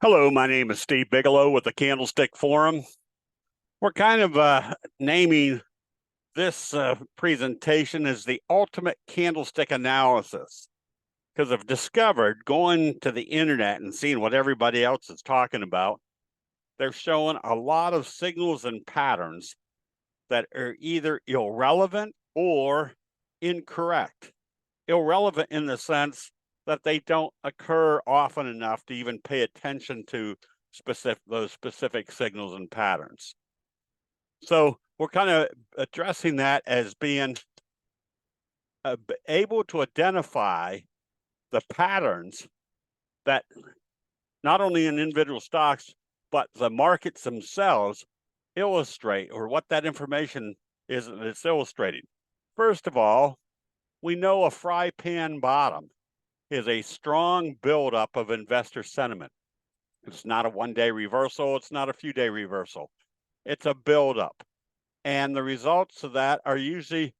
Hello, my name is Steve Bigelow with the Candlestick Forum. We're kind of naming this presentation as the ultimate candlestick analysis because I've discovered going to the internet and seeing what everybody else is talking about, they're showing a lot of signals and patterns that are either irrelevant or incorrect. Irrelevant in the sense that they don't occur often enough to even pay attention to those specific signals and patterns. So we're kind of addressing that as being able to identify the patterns that not only in individual stocks, but the markets themselves illustrate, or what that information is that it's illustrating. First of all, we know a fry pan bottom is a strong buildup of investor sentiment. It's not a one-day reversal. It's not a few-day reversal. It's a buildup. And the results of that are usually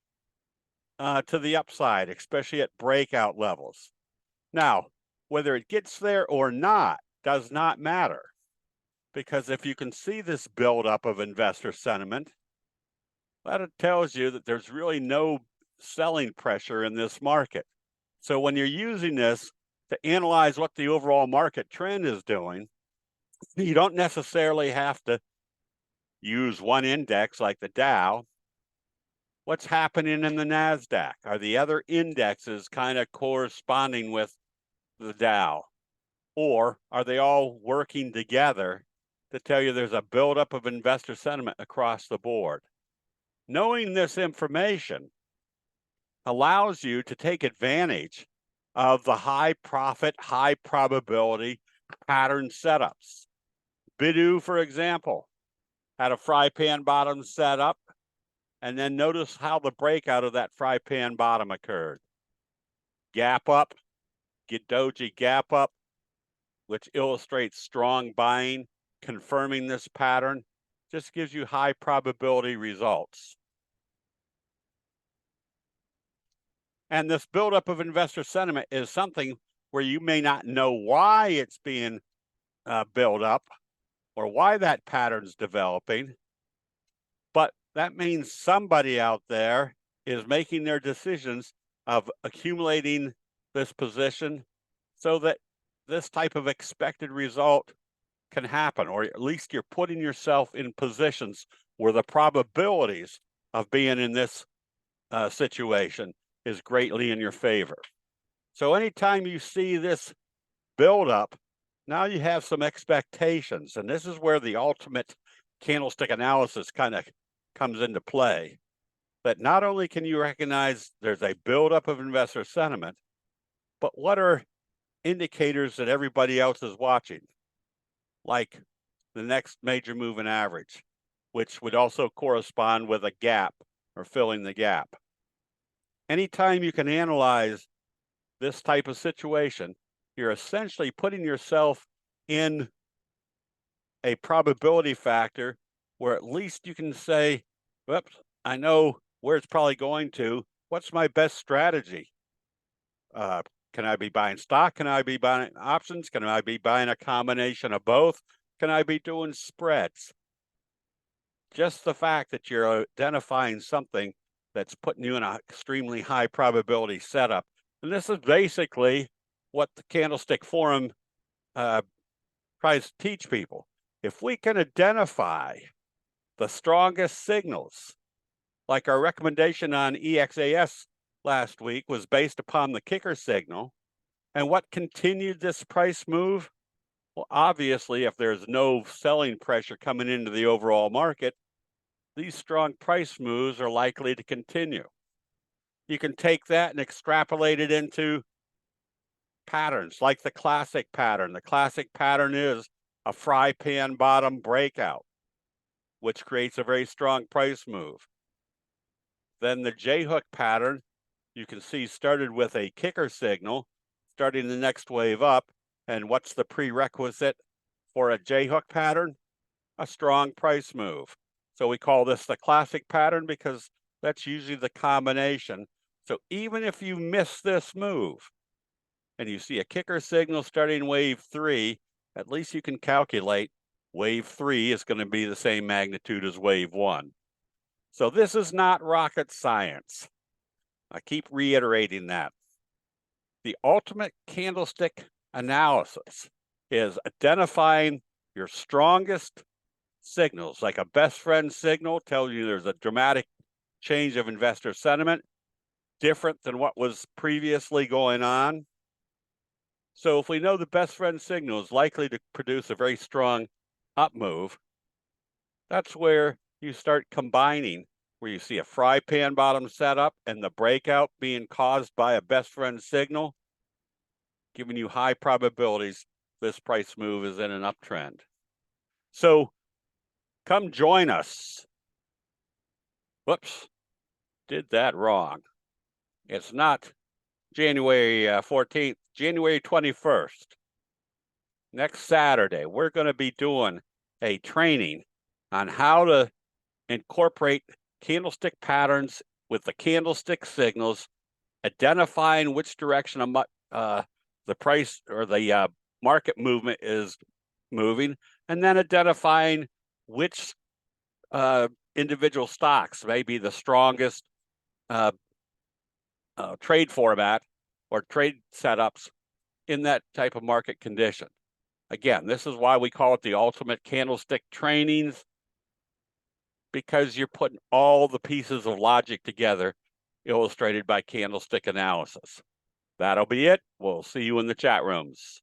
to the upside, especially at breakout levels. Now, whether it gets there or not does not matter, because if you can see this buildup of investor sentiment, that tells you that there's really no selling pressure in this market. So when you're using this to analyze what the overall market trend is doing, you don't necessarily have to use one index like the Dow. What's happening in the NASDAQ? Are the other indexes kind of corresponding with the Dow? Or are they all working together to tell you there's a buildup of investor sentiment across the board? Knowing this information allows you to take advantage of the high profit, high probability pattern setups. Bidu, for example, had a fry pan bottom set up, and then notice how the breakout of that fry pan bottom occurred. Gap up, get doji gap up, which illustrates strong buying, confirming this pattern, just gives you high probability results. And this buildup of investor sentiment is something where you may not know why it's being built up or why that pattern's developing, but that means somebody out there is making their decisions of accumulating this position so that this type of expected result can happen, or at least you're putting yourself in positions where the probabilities of being in this situation is greatly in your favor. So anytime you see this buildup, now you have some expectations, and this is where the ultimate candlestick analysis kind of comes into play. That not only can you recognize there's a buildup of investor sentiment, but what are indicators that everybody else is watching, like the next major moving average, which would also correspond with a gap or filling the gap. Anytime you can analyze this type of situation, you're essentially putting yourself in a probability factor where at least you can say, whoops, I know where it's probably going to. What's my best strategy? Can I be buying stock? Can I be buying options? Can I be buying a combination of both? Can I be doing spreads? Just the fact that you're identifying something that's putting you in an extremely high probability setup. And this is basically what the Candlestick Forum tries to teach people. If we can identify the strongest signals, like our recommendation on EXAS last week was based upon the kicker signal, and what continued this price move? Well, obviously, if there's no selling pressure coming into the overall market, these strong price moves are likely to continue. You can take that and extrapolate it into patterns like the classic pattern. The classic pattern is a fry pan bottom breakout, which creates a very strong price move. Then the J-hook pattern, you can see, started with a kicker signal, starting the next wave up. And what's the prerequisite for a J-hook pattern? A strong price move. So we call this the classic pattern because that's usually the combination. So even if you miss this move and you see a kicker signal starting wave 3 at least you can calculate wave 3 is going to be the same magnitude as wave 1. So this is not rocket science. I keep reiterating that. The ultimate candlestick analysis is identifying your strongest signals, like a best friend signal tells you there's a dramatic change of investor sentiment, different than what was previously going on. So if we know the best friend signal is likely to produce a very strong up move, that's where you start combining, where you see a fry pan bottom setup and the breakout being caused by a best friend signal, giving you high probabilities this price move is in an uptrend. So come join us. Whoops, did that wrong. It's not January 14th, January 21st. Next Saturday, we're going to be doing a training on how to incorporate candlestick patterns with the candlestick signals, identifying which direction the price or the market movement is moving, and then identifying which individual stocks may be the strongest trade format or trade setups in that type of market condition. Again, this is why we call it the ultimate candlestick trainings, because you're putting all the pieces of logic together, illustrated by candlestick analysis. That'll be it. We'll see you in the chat rooms.